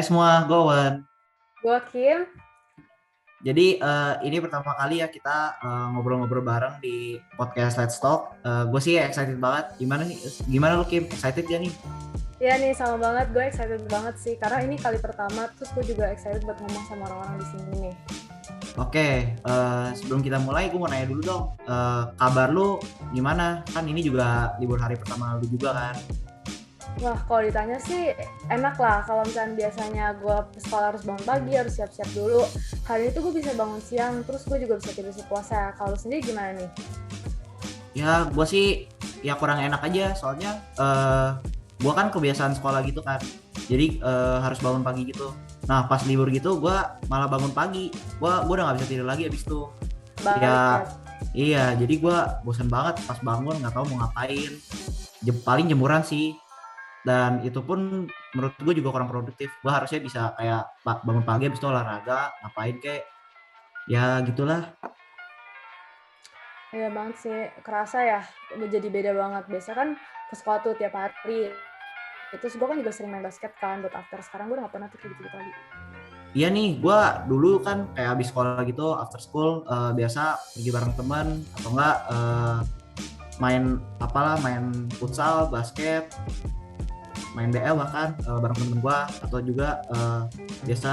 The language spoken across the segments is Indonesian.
Hai semua, gue Owen. Gue Kim. Jadi ini pertama kali ya kita ngobrol-ngobrol bareng di podcast Let's Talk. Gue sih excited banget. Gimana lu Kim? Excited gak nih? Ya nih sama banget, gue excited banget sih karena ini kali pertama, terus gue juga excited buat ngomong sama orang-orang di sini nih. Oke, sebelum kita mulai gue mau nanya dulu dong. Kabar lu gimana? Kan ini juga libur hari pertama lu juga kan? Wah, kalau ditanya sih enak lah. Kalau misalnya biasanya gue sekolah harus bangun pagi, harus siap-siap dulu. Hari itu gue bisa bangun siang, terus gue juga bisa tidur sepuasa. Kalau sendiri gimana nih? Ya gue sih ya kurang enak aja soalnya gue kan kebiasaan sekolah gitu kan. Jadi harus bangun pagi gitu. Nah pas libur gitu gue malah bangun pagi. Gue udah nggak bisa tidur lagi abis itu. Balik ya. Ya iya jadi gue bosan banget pas bangun nggak tahu mau ngapain. Paling jemuran sih. Dan itu pun menurut gue juga kurang produktif. Gue harusnya bisa kayak bangun pagi abis itu olahraga ngapain kayak ya gitulah. Iya banget sih, kerasa ya, jadi beda banget. Biasanya kan ke sekolah tuh tiap hari. Terus gue kan juga sering main basket kan buat after. Sekarang gue udah gak pernah tuh kayak gitu lagi. Iya nih, gue dulu kan kayak abis sekolah gitu, after school biasa pergi bareng teman atau enggak main futsal, basket, main BL bahkan bareng temen gue atau juga biasa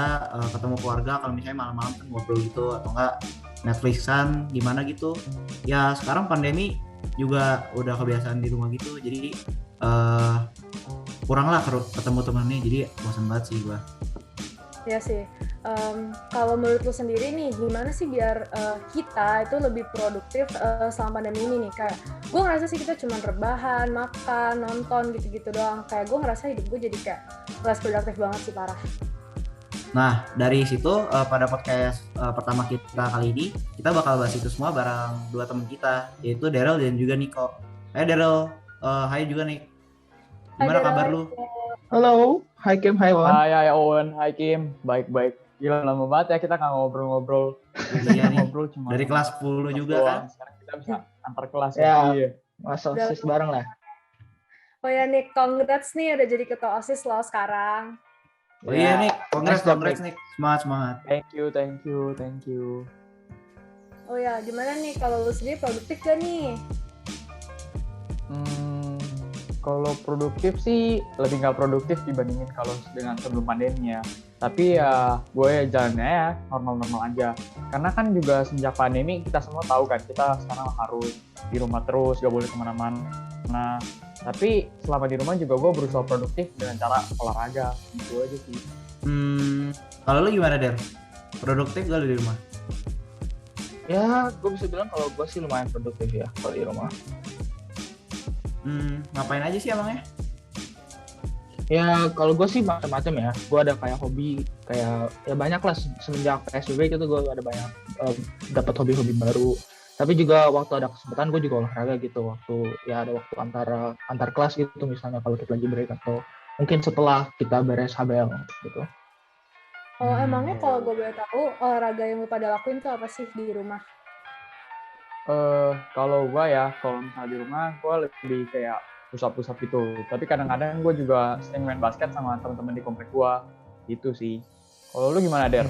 ketemu keluarga kalau misalnya malam-malam kan ngobrol gitu atau enggak Netflixan gimana gitu. Ya sekarang pandemi juga udah kebiasaan di rumah gitu, jadi kurang lah ketemu temennya, jadi bosan banget sih gue. Iya sih. Kalau menurut lu sendiri nih, gimana sih biar kita itu lebih produktif selama pandemi ini nih? Kayak gue ngerasa sih kita cuma rebahan, makan, nonton gitu-gitu doang. Kayak gue ngerasa hidup gue jadi kayak less produktif banget sih, parah. Nah, dari situ pada podcast pertama kita kali ini, kita bakal bahas itu semua bareng dua teman kita, yaitu Daryl dan juga Nico. Hai Daryl, hai juga nih. Hai Gimana kabar Daryl. lu? Halo, hai Kim, hai Wan. Hai Owen, hai Kim, baik-baik. Gila lama banget ya kita nggak ngobrol-ngobrol. Iya nih, Ngobrol cuma dari kelas 10 juga kan? Sekarang kita bisa antar kelas Ya, Iya. masa OSIS bareng lah. Oh ya Nick, congrats nih udah jadi ketua OSIS lo sekarang. Oh iya nih, nice job, congrats nih. Semangat. Thank you. Oh ya, gimana nih kalau lu sendiri produktif gak nih? Kalau produktif sih lebih nggak produktif dibandingin kalau dengan sebelum pandemi ya. Tapi ya gue jalannya ya normal-normal aja. Karena kan juga sejak pandemi kita semua tahu kan kita sekarang harus di rumah terus, gak boleh kemana-mana. Nah, tapi selama di rumah juga gue berusaha produktif dengan cara olahraga. Gitu aja sih. Kalau lu gimana Der? Produktif gak lu di rumah? Ya, gue bisa bilang kalau gue sih lumayan produktif ya kalau di rumah. Ngapain aja sih emangnya? Ya, kalau gue sih macam-macam ya. Gue ada kayak hobi, kayak ya banyak lah semenjak PSBB itu gue ada banyak dapat hobi-hobi baru. Tapi juga waktu ada kesempatan gue juga olahraga gitu. Ada waktu antar kelas gitu misalnya kalau kita lagi break atau mungkin setelah kita beres HBL gitu. Oh emangnya kalau gue boleh tahu olahraga yang lu pada lakuin tuh apa sih di rumah? Kalau misalnya di rumah gue lebih kayak push up gitu. Tapi kadang-kadang gue juga sering main basket sama teman-teman di komplek gue. Gitu sih. Kalau lu gimana Der?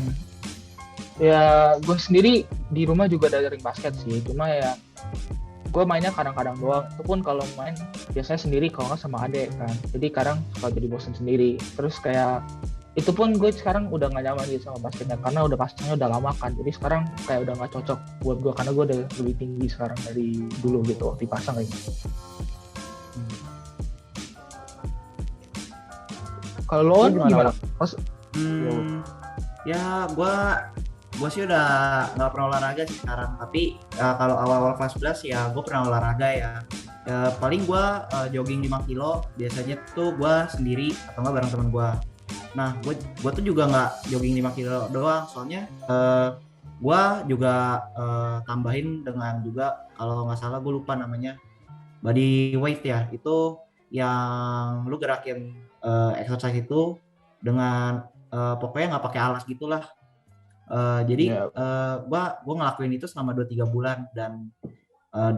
Ya gue sendiri di rumah juga ada ring basket sih. Cuma ya gue mainnya kadang-kadang doang. Itu pun kalau main biasanya sendiri kalau nggak sama adek kan. Jadi kadang suka jadi bosan sendiri. Terus kayak itu pun gue sekarang udah gak nyaman gitu sama basketnya karena udah pasangnya udah lama kan, jadi sekarang kayak udah gak cocok buat gue karena gue udah lebih tinggi sekarang dari dulu gitu waktu dipasang kayak gitu. Kalau lo gimana? Ya gue sih udah nggak pernah olahraga sih sekarang, tapi kalau awal-awal kelas 11 ya gue pernah olahraga ya paling gue jogging 5 kilo biasanya tuh gue sendiri atau nggak bareng teman gue. Nah, gue tuh juga nggak jogging 5 kilo doang, soalnya gue juga tambahin dengan juga kalau nggak salah gue lupa namanya body weight ya, itu yang lu gerakin exercise itu dengan pokoknya nggak pakai alas gitulah. Jadi gue ngelakuin itu selama 2-3 bulan dan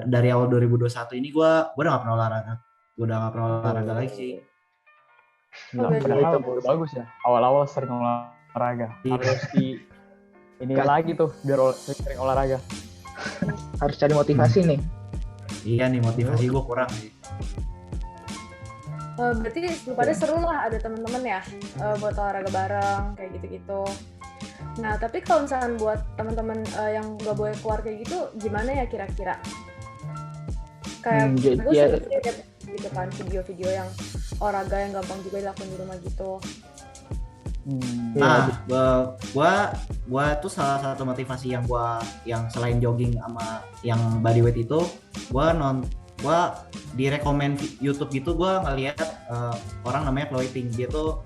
dari awal 2021 ini gue udah nggak pernah olahraga lagi sih. Oh, Nah, berarti padahal itu udah bagus ya. Awal-awal sering olahraga. Iya. Harus di ini Kan. lagi tuh biar sering olahraga. Harus cari motivasi nih. Iya nih, motivasi gue kurang sih. berarti lu pada seru lah ada teman-teman ya buat olahraga bareng kayak gitu-gitu. Nah, tapi kalau misalkan buat teman-teman yang nggak boleh keluar kayak gitu, gimana ya kira-kira? Kayak gue ya, sering lihat gitu kan video-video yang olahraga yang gampang juga dilakukan di rumah gitu. Nah, gua tuh salah satu motivasi yang selain jogging sama yang bodyweight itu, gua direkomend YouTube gitu, gua ngeliat orang namanya Chloe Ting. Dia tuh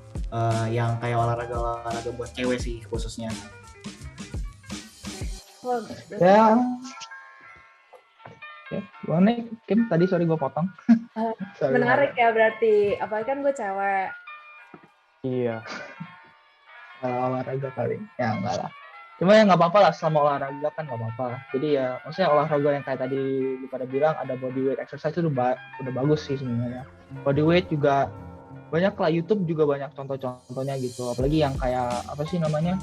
yang kayak olahraga buat cewek sih khususnya. Oh, ya. Ya, gimana nih, Kim? Tadi sorry gue potong. Sorry, menarik ya berarti. Apalagi kan gue cewek. Iya. Olahraga kali. Ya enggak lah. Cuma ya nggak apa-apa lah, selama olahraga kan nggak apa-apa. Jadi ya maksudnya olahraga yang kayak tadi lu pada bilang ada bodyweight exercise itu udah bagus sih sebenarnya. Bodyweight juga banyak lah, YouTube juga banyak contoh-contohnya gitu. Apalagi yang kayak apa sih namanya?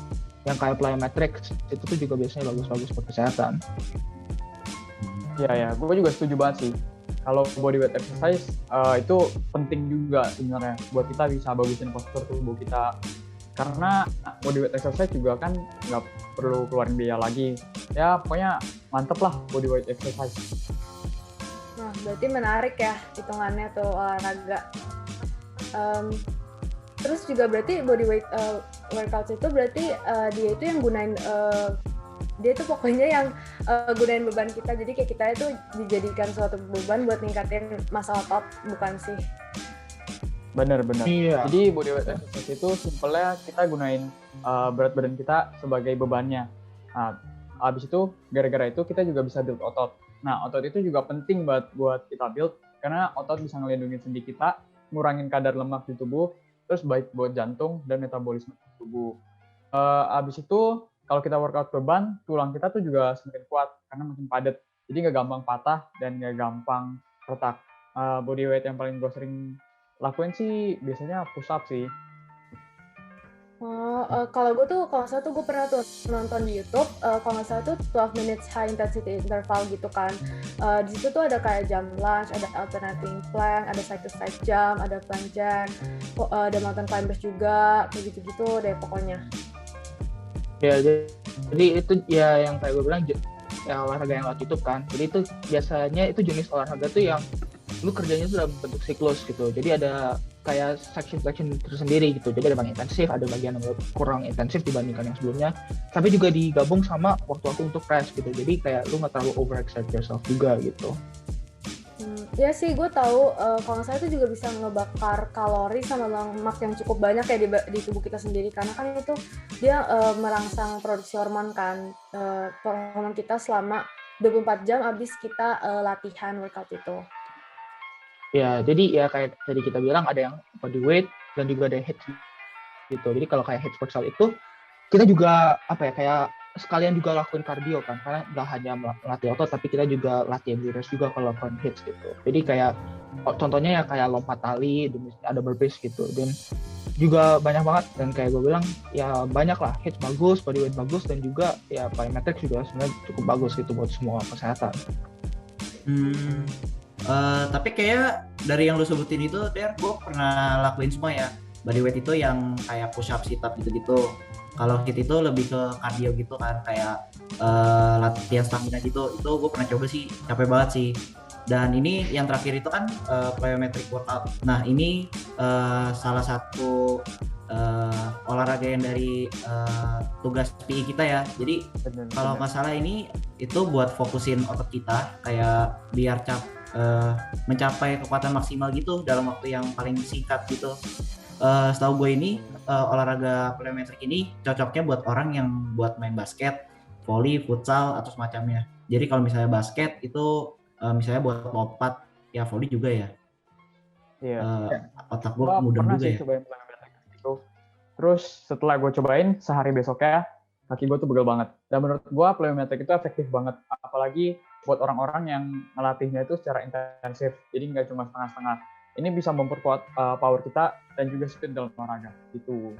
Yang kayak plyometrics itu tuh juga biasanya bagus-bagus buat kesehatan. Iya, gue juga setuju banget sih. Kalau bodyweight exercise itu penting juga sebenarnya buat kita bisa bagusin postur tubuh kita. Karena bodyweight exercise juga kan nggak perlu keluarin biaya lagi. Ya pokoknya mantep lah bodyweight exercise. Nah, berarti menarik ya hitungannya tuh olahraga. Terus juga berarti bodyweight workout itu berarti dia itu yang gunain dia tuh pokoknya yang gunain beban kita, jadi kayak kita itu dijadikan suatu beban buat ningkatin massa otot, bukan sih? Bener. Iya. Jadi bodyweight exercise itu simpelnya kita gunain berat badan kita sebagai bebannya. Nah, habis itu gara-gara itu kita juga bisa build otot. Nah, otot itu juga penting buat kita build karena otot bisa ngelindungin sendi kita, ngurangin kadar lemak di tubuh, terus baik buat jantung dan metabolisme tubuh. Habis itu kalau kita workout beban, tulang kita tuh juga semakin kuat karena makin padat. Jadi nggak gampang patah dan nggak gampang retak. Bodyweight yang paling gue sering lakuin sih biasanya push up sih. Kalau gue tuh, kalau salah tuh gue pernah tuh nonton di YouTube, kalau nggak salah tuh 12 minutes high intensity interval gitu kan. Di situ tuh ada kayak jump lunge, ada alternating plank, ada side to side jump, ada plank jack, ada mountain climbers juga, kayak gitu-gitu deh pokoknya. Ya, jadi itu ya yang kayak gue bilang ya olahraga yang lewat YouTube kan. Jadi itu biasanya itu jenis olahraga tuh yang lu kerjanya tuh dalam bentuk siklus gitu. Jadi ada kayak section tersendiri gitu. Jadi ada bagian intensif, ada bagian yang kurang intensif dibandingkan yang sebelumnya. Tapi juga digabung sama waktu-waktu untuk rest gitu. Jadi kayak lu nggak terlalu overexert yourself juga gitu. Ya sih, gue tahu kalau nggak salah itu juga bisa ngebakar kalori sama lemak yang cukup banyak kayak di tubuh kita sendiri, karena kan itu dia merangsang produksi hormon kan, hormon kita selama 24 jam abis kita latihan workout itu. Ya, jadi ya kayak tadi kita bilang ada yang bodyweight dan juga ada HIIT gitu. Jadi kalau kayak HIIT workout itu kita juga apa ya kayak sekalian juga lakuin kardio kan, karena nggak hanya melatih otot tapi kita juga latihan endurance juga kalau lakukan HIIT gitu. Jadi kayak contohnya ya kayak lompat tali, ada burpees gitu, dan juga banyak banget. Dan kayak gue bilang ya banyak lah, HIIT bagus, bodyweight bagus, dan juga ya plyometrics juga sebenarnya cukup bagus gitu buat semua kesehatan. Tapi kayak dari yang lu sebutin itu, Der, gue pernah lakuin semua ya. Bodyweight itu yang kayak push up, sit up gitu-gitu. Kalau HIIT itu lebih ke cardio gitu kan, kayak latihan stamina gitu. Itu gue pernah coba sih, capek banget sih. Dan ini yang terakhir itu kan plyometric workout. Nah ini salah satu olahraga yang dari tugas PI kita ya. Jadi kalau nggak salah ini itu buat fokusin otot kita, kayak biar mencapai kekuatan maksimal gitu dalam waktu yang paling singkat gitu. Setahu gue ini olahraga plyometric ini cocoknya buat orang yang buat main basket, volley, futsal atau semacamnya. Jadi kalau misalnya basket itu misalnya buat lompat, ya volley juga ya. Iya. Otak gue mudeng juga ya. Cobain plyometric gitu. Terus setelah gue cobain sehari besoknya kaki gue tuh pegel banget. Dan menurut gue plyometric itu efektif banget, apalagi buat orang-orang yang ngelatihnya itu secara intensif. Jadi nggak cuma setengah-setengah. ini bisa memperkuat power kita dan juga speed dalam olahraga gitu.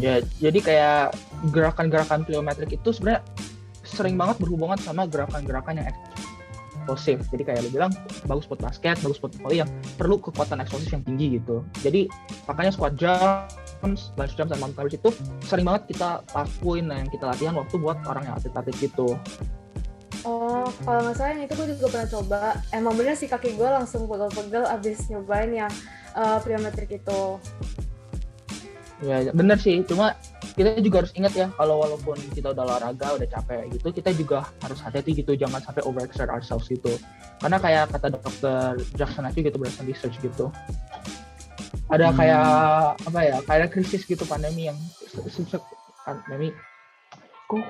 Ya, jadi kayak gerakan-gerakan plyometric itu sebenarnya sering banget berhubungan sama gerakan-gerakan yang eksplosif. Jadi kayak lu bilang bagus buat basket, bagus buat volley yang perlu kekuatan eksplosif yang tinggi gitu. Jadi makanya squat jumps, lunge jumps, dan mountain climbers itu sering banget kita lakuin yang kita latihan waktu buat orang yang atlet-atlet gitu. Oh, kalau nggak salah yang itu gue juga pernah coba. Emang bener sih kaki gue langsung pegel-pegel abis nyobain yang plyometric itu. Ya bener sih, cuma kita juga harus ingat ya kalau walaupun kita udah olahraga, udah capek gitu, kita juga harus hati-hati gitu, jangan sampai overexert ourselves gitu. Karena kayak kata Dr. Jackson aja gitu, berdasarkan research gitu, ada kayak apa ya, kayak krisis gitu, pandemi yang pandemi. Kok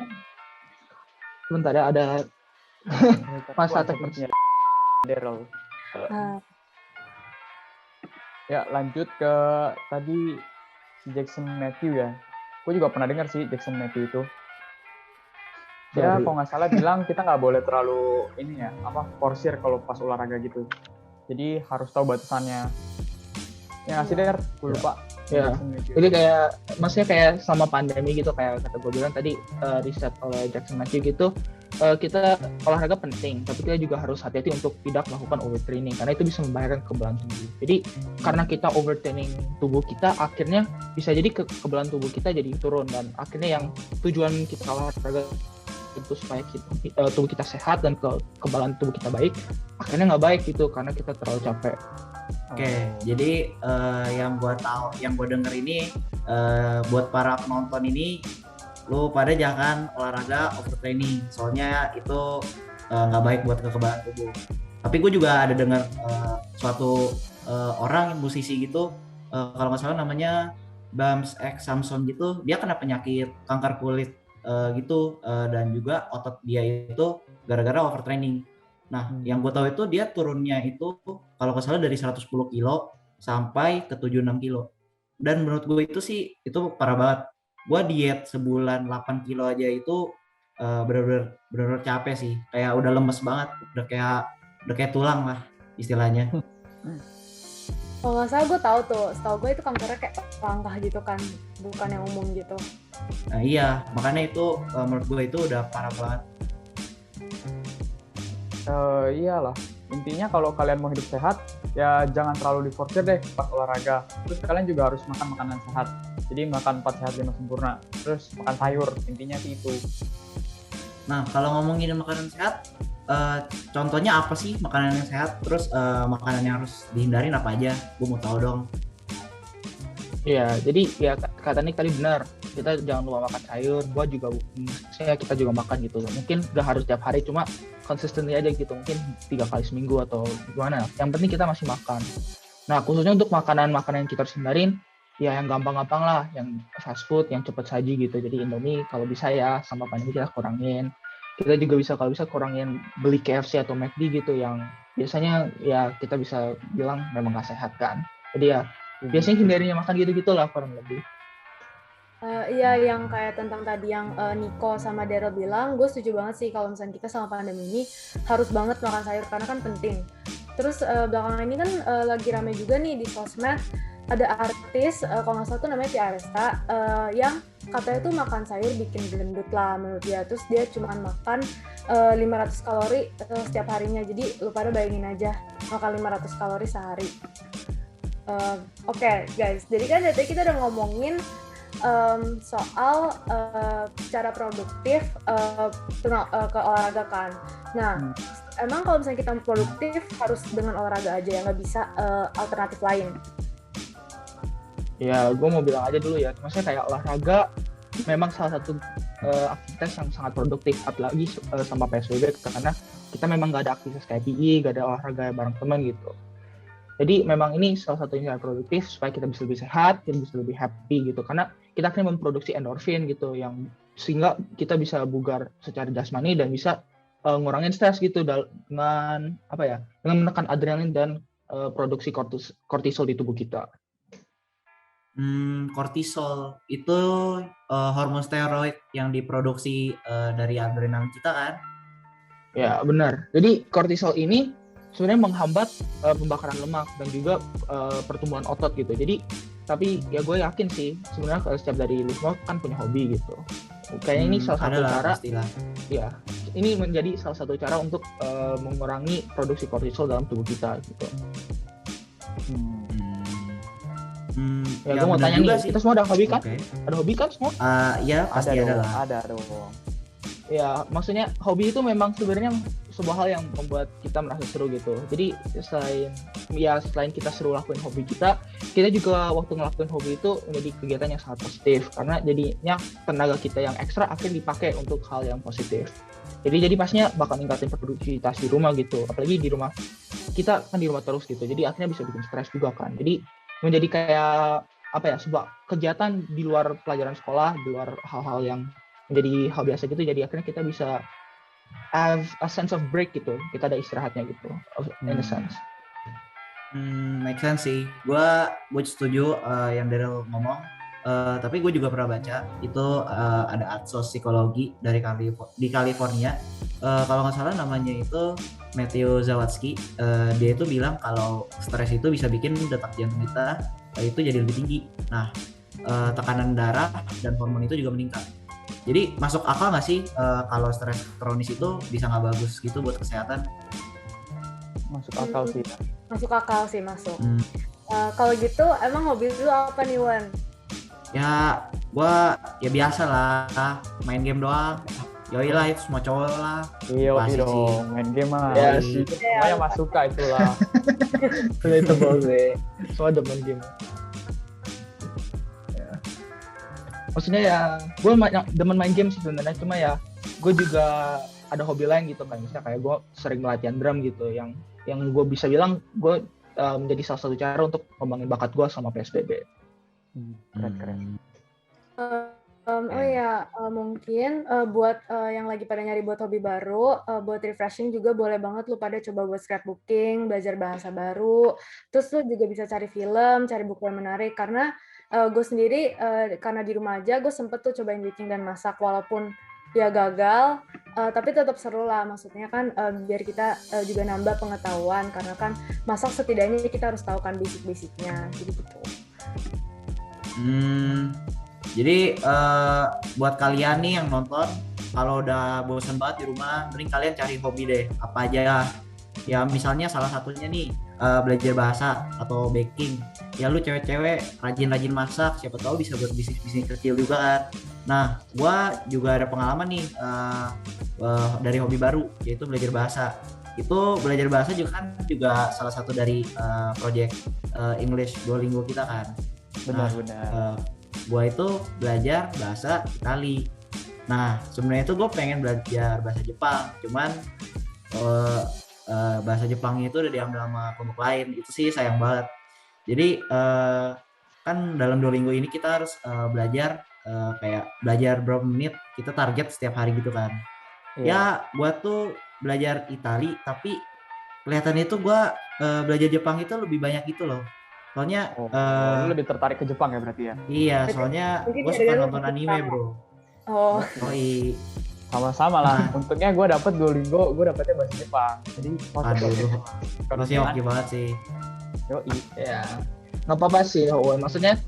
sebentar ya, ada masa teknisnya. Daryl. Nah, Ya lanjut ke tadi si Jackson Matthew ya. Gue juga pernah dengar sih Jackson Matthew itu. Ya kalau nggak salah bilang kita nggak boleh terlalu ini ya, forsir kalau pas olahraga gitu. Jadi harus tahu batasannya. Ya nggak sih Der? Gue lupa. Ya, jadi kayak maksudnya kayak sama pandemi gitu, kayak kata gue bilang tadi, riset oleh Jackson Matthew gitu, kita olahraga penting, tapi kita juga harus hati-hati untuk tidak melakukan overtraining karena itu bisa membahayakan kekebalan tubuh. Jadi karena kita overtraining tubuh kita, akhirnya bisa jadi kekebalan tubuh kita jadi turun, dan akhirnya yang tujuan kita olahraga itu supaya tubuh kita sehat dan kekebalan tubuh kita baik, akhirnya nggak baik gitu karena kita terlalu capek. Oke, jadi yang gue tahu, yang gue denger ini, buat para penonton ini, lu pada jangan olahraga overtraining, soalnya itu nggak baik buat kekebalan tubuh. Tapi gue juga ada dengar suatu orang musisi gitu, kalau nggak salah namanya Bams X Samson gitu, dia kena penyakit kanker kulit gitu, dan juga otot dia itu gara-gara overtraining. Nah, yang gue tahu itu dia turunnya itu kalau nggak salah dari 110 kilo sampai ke 76 kilo. Dan menurut gue itu sih itu parah banget. Gue diet sebulan 8 kilo aja itu bener-bener capek sih. Kayak udah lemes banget, udah kayak tulang lah istilahnya. kalau nggak salah gue tahu tuh, setahu gue itu kankernya kayak langkah gitu kan, bukan yang umum gitu. Nah iya, makanya itu menurut gue itu udah parah banget. Iyalah, intinya kalau kalian mau hidup sehat, ya jangan terlalu diforsir deh pas olahraga. Terus kalian juga harus makan makanan sehat. Jadi makan 4 sehat 5 sempurna. Terus makan sayur, intinya sih itu. Nah, kalau ngomongin makanan sehat, contohnya apa sih makanan yang sehat? Terus makanan yang harus dihindarin apa aja? Gue mau tahu dong. Iya, jadi ya kata Nick tadi benar, kita jangan lupa makan sayur. Gua juga, kita juga makan gitu. Mungkin gak harus tiap hari, cuma konsisten aja gitu. Mungkin 3 kali seminggu atau gimana. Yang penting kita masih makan. Nah, khususnya untuk makanan-makanan yang kita harus hindarin, ya yang gampang-gampang lah, yang fast food, yang cepat saji gitu. Jadi Indomie kalau bisa ya, sama pandemi kita kurangin. Kita juga bisa kalau bisa kurangin beli KFC atau McD gitu, yang biasanya ya kita bisa bilang memang gak sehat kan. Jadi ya biasanya hindarinya makan gitu-gitu lah kurang lebih. Iya, yang kayak tentang tadi yang Nico sama Daryl bilang, gue setuju banget sih kalau misalnya kita sama pandemi ini harus banget makan sayur karena kan penting. Terus belakangan ini kan lagi rame juga nih di sosmed, ada artis kalau nggak salah tuh namanya Tia Aresta, yang katanya tuh makan sayur bikin gendut lah menurut dia. Terus dia cuma makan 500 kalori setiap harinya. Jadi lu pada bayangin aja makan 500 kalori sehari. Oke, guys, jadi kan tadi kita udah ngomongin soal cara produktif ke olahraga kan. Nah, emang kalau misalnya kita produktif harus dengan olahraga aja ya, nggak bisa alternatif lain? Ya, gue mau bilang aja dulu ya, maksudnya kayak olahraga memang salah satu aktivitas yang sangat produktif, apalagi sama PSBB, karena kita memang nggak ada aktivitas kayak PI, nggak ada olahraga bareng teman gitu. Jadi memang ini salah satu yang produktif supaya kita bisa lebih sehat, kita bisa lebih happy gitu. Karena kita akan memproduksi endorfin gitu, yang sehingga kita bisa bugar secara jasmani dan bisa ngurangin stres gitu dengan apa ya? Dengan menekan adrenalin dan produksi kortisol di tubuh kita. Kortisol itu hormon steroid yang diproduksi dari adrenalin kita kan? Ya benar. Jadi kortisol ini sebenarnya menghambat pembakaran lemak dan juga pertumbuhan otot gitu. Jadi tapi ya gue yakin sih sebenarnya kalau setiap dari lu semua kan punya hobi gitu. Kayaknya ini salah satu adalah cara, pastilah. ya ini menjadi salah satu cara untuk mengurangi produksi kortisol dalam tubuh kita gitu. Ya gue mau benar tanya juga nih, sih. kita semua ada hobi kan? Oke. Ada hobi kan semua? Ya pasti ada lah. Ada dong. Ya maksudnya hobi itu memang sebenarnya sebuah hal yang membuat kita merasa seru gitu. Jadi selain kita seru lakuin hobi kita juga waktu ngelakuin hobi itu menjadi kegiatan yang sangat positif karena jadinya tenaga kita yang ekstra akhirnya dipakai untuk hal yang positif. Jadi pastinya bakal ningkatin produktivitas di rumah gitu. Apalagi di rumah kita kan di rumah terus gitu. Jadi akhirnya bisa bikin stres juga kan. Jadi menjadi kayak apa ya, sebuah kegiatan di luar pelajaran sekolah, di luar hal-hal yang menjadi hal biasa gitu. Jadi akhirnya kita bisa have a sense of break gitu. Kita ada istirahatnya gitu, in a sense. Make sense sih. Gue setuju yang Daryl ngomong. Tapi gue juga pernah baca itu ada atsos psikologi di California. Kalau nggak salah namanya itu Matthew Zawadzki. Dia itu bilang kalau stres itu bisa bikin detak jantung kita itu jadi lebih tinggi. Nah, tekanan darah dan hormon itu juga meningkat. Jadi masuk akal nggak sih kalau stres kronis itu bisa nggak bagus gitu buat kesehatan? Masuk akal sih. Masuk akal sih, masuk. Kalau gitu emang hobi lu apa nih, Wan? Ya gua ya biasa lah, main game doang. Yoi lah, itu semua cowok lah. Iya Pasti dong, sih. main game mah. Ya sih. Semuanya mah suka itulah. Relatable sih. Soalnya demen game. Ya. Maksudnya ya, gue demen main game sih sebenarnya, cuma ya gue juga ada hobi lain gitu kan. Misalnya kayak gue sering latihan drum gitu, yang gue bisa bilang gue menjadi salah satu cara untuk ngembangin bakat gue selama PSBB. Keren. Mungkin buat yang lagi pada nyari buat hobi baru, buat refreshing juga boleh banget lu pada coba buat scrapbooking, belajar bahasa baru. Terus lu juga bisa cari film, cari buku yang menarik. Karena gue sendiri, karena di rumah aja, gue sempet tuh cobain baking dan masak. Walaupun ya gagal, tapi tetap seru lah. Maksudnya kan biar kita juga nambah pengetahuan. Karena kan masak setidaknya kita harus tahu kan basic-basicnya. Jadi gitu. Jadi buat kalian nih yang nonton, kalau udah bosan banget di rumah, mending kalian cari hobi deh, apa aja ya. Misalnya salah satunya nih belajar bahasa atau baking. Ya lu cewek-cewek rajin-rajin masak, siapa tahu bisa buat bisnis kecil juga kan. Nah, gua juga ada pengalaman nih dari hobi baru, yaitu belajar bahasa. Itu belajar bahasa juga salah satu dari project English Duolingo kita kan. Benar. Gue itu belajar bahasa Itali. Nah, sebenarnya itu gue pengen belajar bahasa Jepang, cuman bahasa Jepangnya itu udah diambil sama kelompok lain. Itu sih sayang banget. Jadi kan dalam Duolingo ini kita harus belajar kayak belajar berapa menit, kita target setiap hari gitu kan. Ya, gue tuh belajar Itali, tapi kelihatannya itu gue belajar Jepang itu lebih banyak gitu loh. Soalnya lu lebih tertarik ke Jepang ya berarti ya? Iya, soalnya gue suka nonton anime, bro. Oh. Sama-sama lah. Untungnya gue dapet Duolingo, gue dapetnya bahasa Jepang. Jadi masih oke banget sih. Yoi. Ya, nggak apa-apa sih, maksudnya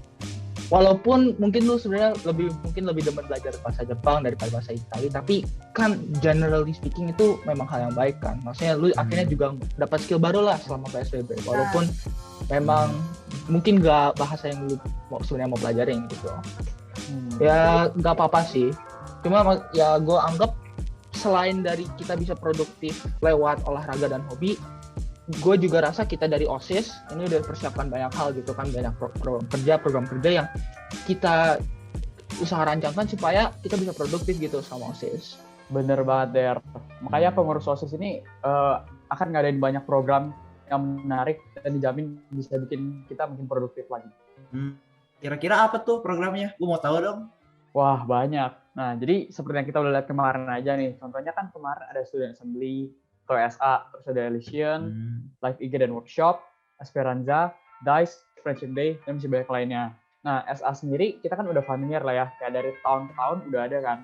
walaupun mungkin lu sebenarnya lebih demen belajar bahasa Jepang daripada bahasa Italia, tapi kan generally speaking itu memang hal yang baik kan. Maksudnya lu akhirnya juga dapat skill baru lah selama PSBB, walaupun memang mungkin nggak bahasa yang lu sebenarnya mau pelajarin gitu. Ya nggak apa-apa sih, cuma ya gue anggap selain dari kita bisa produktif lewat olahraga dan hobi, gue juga rasa kita dari OSIS ini udah persiapkan banyak hal gitu kan, banyak program kerja yang kita usaha rancangkan supaya kita bisa produktif gitu sama OSIS. Bener banget, Der. Makanya pengurus OSIS ini akan ngadain banyak program yang menarik dan dijamin bisa bikin kita makin produktif lagi. Kira-kira apa tuh programnya? Gue mau tahu dong. Wah, banyak. Nah, jadi seperti yang kita udah lihat kemarin aja nih. Contohnya kan kemarin ada Student Assembly, TOSA, terus ada Elysian, Live IG dan Workshop, Esperanza, DICE, Friendship Day, dan masih banyak lainnya. Nah, SA sendiri kita kan udah familiar lah ya. Kayak dari tahun ke tahun udah ada kan.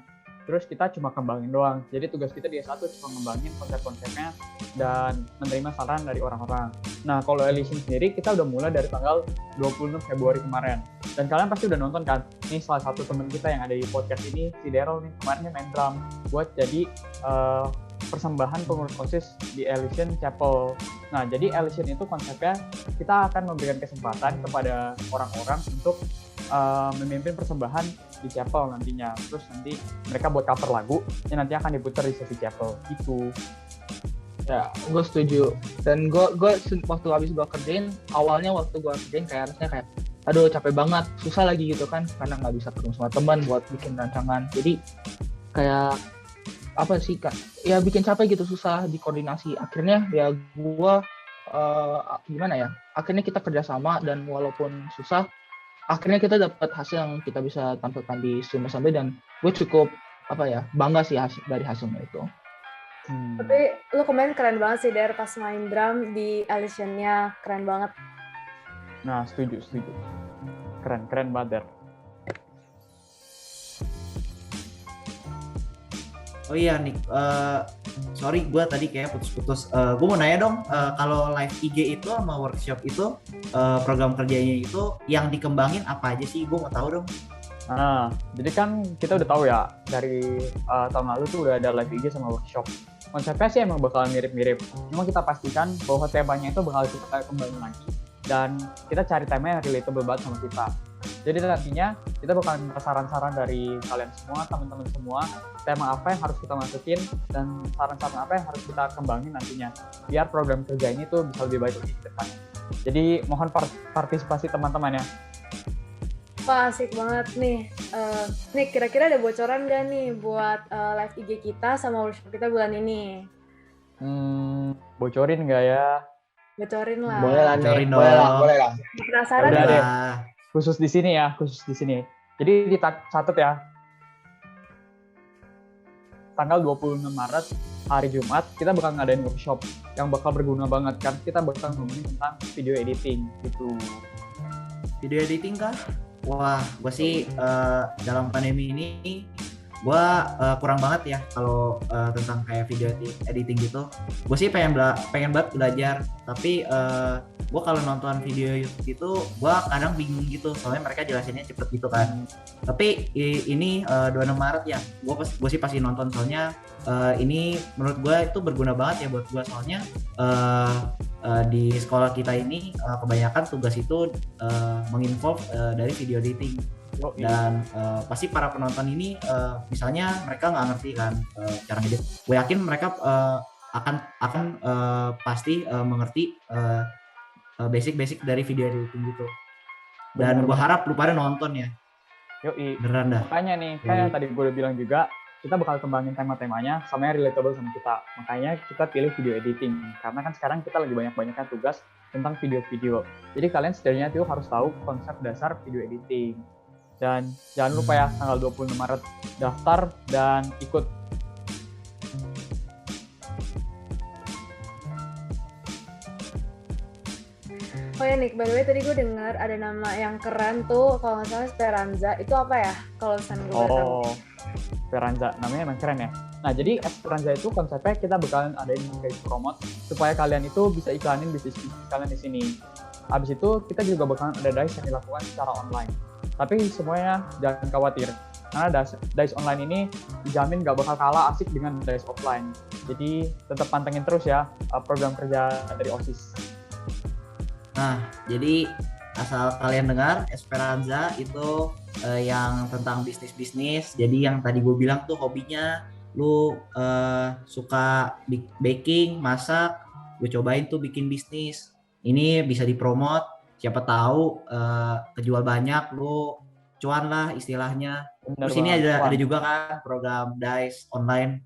terus kita cuma kembangin doang. Jadi tugas kita di S1 cuma ngembangin konsep-konsepnya dan menerima saran dari orang-orang. Nah, kalau Elysian sendiri kita udah mulai dari tanggal 26 Februari kemarin. Dan kalian pasti udah nonton kan? Ini salah satu teman kita yang ada di podcast ini, si Daryl nih, kemarinnya main drum buat jadi persembahan pengurus OSIS di Elysian Chapel. Nah, jadi Elysian itu konsepnya kita akan memberikan kesempatan kepada orang-orang untuk memimpin persembahan di chapel nantinya. Terus nanti mereka buat cover lagu yang nanti akan diputar di sesi chapel gitu. Ya, gue setuju. Dan gue waktu habis gue kerjain, awalnya waktu gue kerjain kayak harusnya kayak aduh capek banget, susah lagi gitu kan, karena nggak bisa ketemu sama teman buat bikin rancangan. Jadi kayak apa sih kak? Ya bikin capek gitu, susah dikoordinasi. Akhirnya ya gue gimana ya? Akhirnya kita kerjasama dan walaupun susah, akhirnya kita dapat hasil yang kita bisa tampilkan di stream SMP dan gue cukup bangga sih dari hasilnya itu. Tapi lu kemarin keren banget sih Der pas main drum di Elysian-nya, keren banget. Nah, setuju. Keren banget Der. Oh iya Nick, sorry gue tadi kayak putus-putus. Gue mau nanya dong, kalau live IG itu sama workshop itu program kerjanya itu yang dikembangin apa aja sih? Gue mau tahu dong. Nah, jadi kan kita udah tahu ya dari tahun lalu tuh udah ada live IG sama workshop. Konsepnya sih emang bakalan mirip-mirip. Cuma kita pastikan bahwa temanya itu bakal kita kembangin lagi. Dan kita cari tema yang relatable banget sama kita. Jadi nantinya kita bakal minta saran-saran dari kalian semua, teman-teman semua, tema apa yang harus kita masukin dan saran-saran apa yang harus kita kembangin nantinya. Biar program kerja ini tuh bisa lebih baik lagi ke depan. Jadi mohon partisipasi teman-teman ya. Wah, asik banget nih. Nih, kira-kira ada bocoran gak nih buat live IG kita sama workshop kita bulan ini? Bocorin nggak ya? Bocorin lah. Boleh lah, Bocorin nih. dong. Boleh lah. Penasaran Udah nggak? deh. Khusus di sini. Jadi dicatat ya. Tanggal 26 Maret, hari Jumat, kita bakal ngadain workshop yang bakal berguna banget kan. Kita bakal ngomongin tentang video editing gitu. Video editing kah? Wah, gue sih dalam pandemi ini gue kurang banget ya kalau tentang kayak video editing gitu. Gue sih pengen banget belajar, tapi gue kalau nonton video YouTube itu gue kadang bingung gitu, soalnya mereka jelasinnya cepet gitu kan. Tapi ini 26 Maret ya, gue sih pasti nonton, soalnya ini menurut gue itu berguna banget ya buat gue, soalnya di sekolah kita ini kebanyakan tugas itu menginvolve dari video editing. Dan pasti para penonton ini misalnya mereka nggak ngerti kan cara ngedit, gue yakin mereka akan pasti mengerti basic dari video editing gitu. Dan gue harap lu pada nonton ya. Yoi. Beneran dah. Makanya nih, kayak tadi gue udah bilang juga, kita bakal kembangin tema-temanya sama yang relatable sama kita. Makanya kita pilih video editing. Karena kan sekarang kita lagi banyak-banyaknya tugas tentang video-video. Jadi kalian setidaknya tuh harus tahu konsep dasar video editing. Dan jangan lupa ya, tanggal 26 Maret daftar dan ikut. Oh ya Nick, by the way tadi gue dengar ada nama yang keren tuh, kalau nggak salah Speranza. Itu apa ya? Kalau misalnya gue tahu. Speranza, namanya emang keren ya. Nah, jadi Speranza itu konsepnya kita bakalan adain guys promote supaya kalian itu bisa iklanin bisnis kalian di sini. Habis itu kita juga bakalan ada dice yang dilakukan secara online. Tapi semuanya jangan khawatir, karena dice online ini dijamin gak bakal kalah asik dengan dice offline. Jadi tetap pantengin terus ya program kerja dari OSIS. Nah, jadi asal kalian dengar, Esperanza itu yang tentang bisnis-bisnis. Jadi yang tadi gue bilang tuh hobinya, lu suka baking, masak, gue cobain tuh bikin bisnis. Ini bisa dipromot, siapa tahu kejual banyak, lu cuan lah istilahnya. Terus ini ada juga kan program DICE online.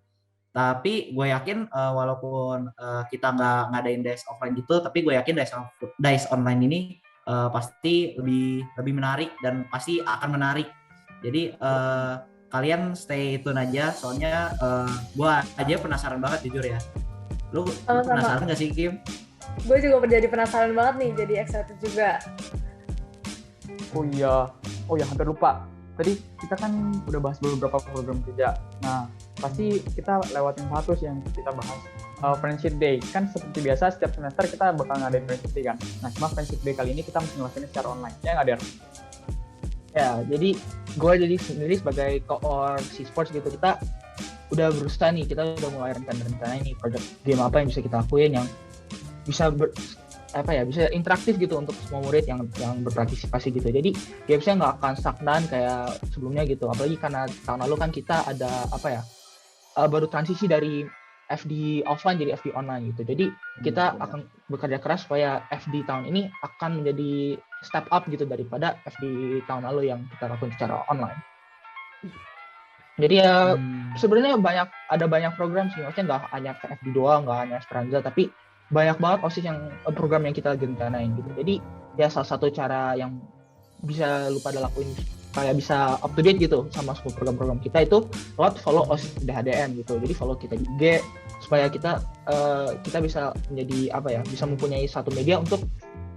Tapi gue yakin walaupun kita nggak ngadain DICE offline gitu, tapi gue yakin DICE online ini pasti lebih menarik dan pasti akan menarik. Jadi kalian stay tune aja, soalnya gue aja penasaran banget jujur ya. Lu penasaran nggak sih Kim? Gue juga jadi penasaran banget nih, jadi excited juga. Oh iya, hampir lupa. tadi kita kan udah bahas beberapa program kerja. Nah, pasti kita lewatin satu sih yang kita bahas. Friendship Day. Kan seperti biasa setiap semester kita bakal ngadain Friendship Day kan. Nah, cuma Friendship Day kali ini kita mesti ngelakuinnya secara online. Ya nggak, Der? Ya, jadi gue jadi sendiri sebagai co-org sports gitu, kita udah berusaha nih, kita udah mulai rencana ini project game apa yang bisa kita lakuin yang bisa bisa interaktif gitu untuk semua murid yang berpartisipasi gitu. Jadi gamesnya nggak akan stagnan kayak sebelumnya gitu. Apalagi karena tahun lalu kan kita ada baru transisi dari FD offline jadi FD online gitu. Jadi kita akan bekerja keras supaya FD tahun ini akan menjadi step up gitu daripada FD tahun lalu yang kita lakukan secara online. Jadi ya sebenarnya ada banyak program sih, maksudnya nggak hanya FD doang, nggak hanya Esperanza, tapi banyak banget OSIS program yang kita rencanain gitu. Jadi ya salah satu cara yang bisa lu pada lakuin kayak bisa up to date gitu sama semua program-program kita itu lewat follow OSIS DHDM gitu. Jadi follow kita di IG supaya kita bisa menjadi bisa mempunyai satu media untuk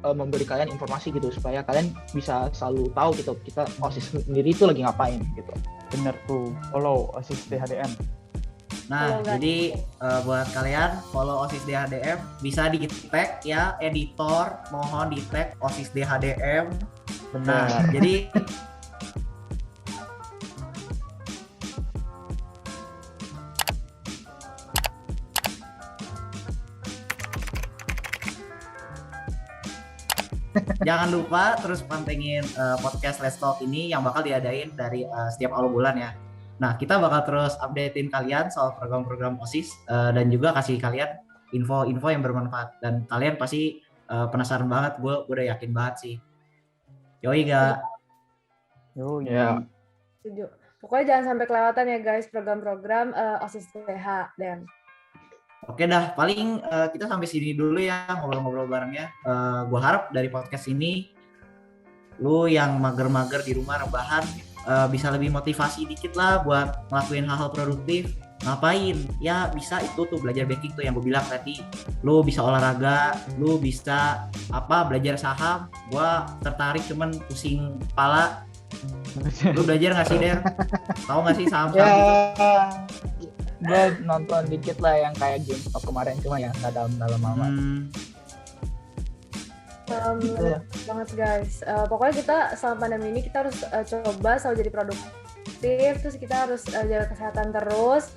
memberi kalian informasi gitu supaya kalian bisa selalu tahu gitu kita OSIS sendiri itu lagi ngapain gitu. Bener tuh, follow OSIS DHDM. Nah, jadi buat kalian follow OSIS DHDM bisa di tag ya, editor mohon di tag OSIS DHDM. Nah, jadi jangan lupa terus pantengin podcast Let's Talk ini yang bakal diadain dari setiap awal bulan ya. Nah, kita bakal terus updatein kalian soal program-program OSIS dan juga kasih kalian info-info yang bermanfaat. Dan kalian pasti penasaran banget, gue udah yakin banget sih. Yoi gak? Yoi. Ya. Setuju. Pokoknya jangan sampai kelewatan ya guys program-program OSIS DH dan Oke dah, paling kita sampai sini dulu ya ngobrol-ngobrol barengnya. Gue harap dari podcast ini lu yang mager-mager di rumah rebahan bisa lebih motivasi dikit lah buat ngelakuin hal-hal produktif. Ngapain? Ya bisa itu tuh belajar baking tuh yang gue bilang tadi. Lu bisa olahraga, lu bisa belajar saham. Gua tertarik cuman pusing kepala. Lu belajar nggak sih, Der? Tahu nggak sih saham-saham gitu? Gue nonton dikit lah yang kayak GameStop kemarin, cuma ya nggak dalam amat. Bener banget guys. Pokoknya kita selama pandemi ini kita harus coba selalu jadi produktif, terus kita harus jaga kesehatan terus,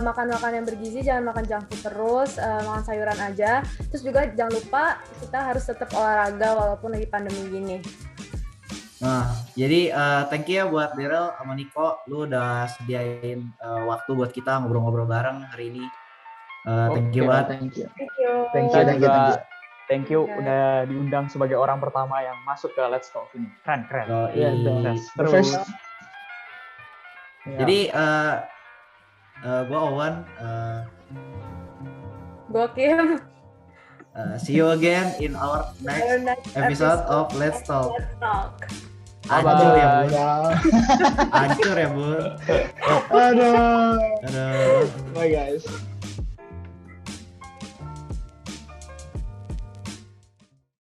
makan yang bergizi, jangan makan junk food terus, makan sayuran aja. Terus juga jangan lupa kita harus tetap olahraga walaupun lagi pandemi gini. Nah, jadi thank you ya buat Daryl sama Niko, lu udah sediain waktu buat kita ngobrol-ngobrol bareng hari ini. Thank you banget. Thank you udah diundang sebagai orang pertama yang masuk ke Let's Talk ini. Keren. Terus. Jadi gue Owen. Gue Kim. See you again in our next episode of Let's Talk. Hancur ya bun. Hancur ya bun. Aduh. Aduh. Bye guys.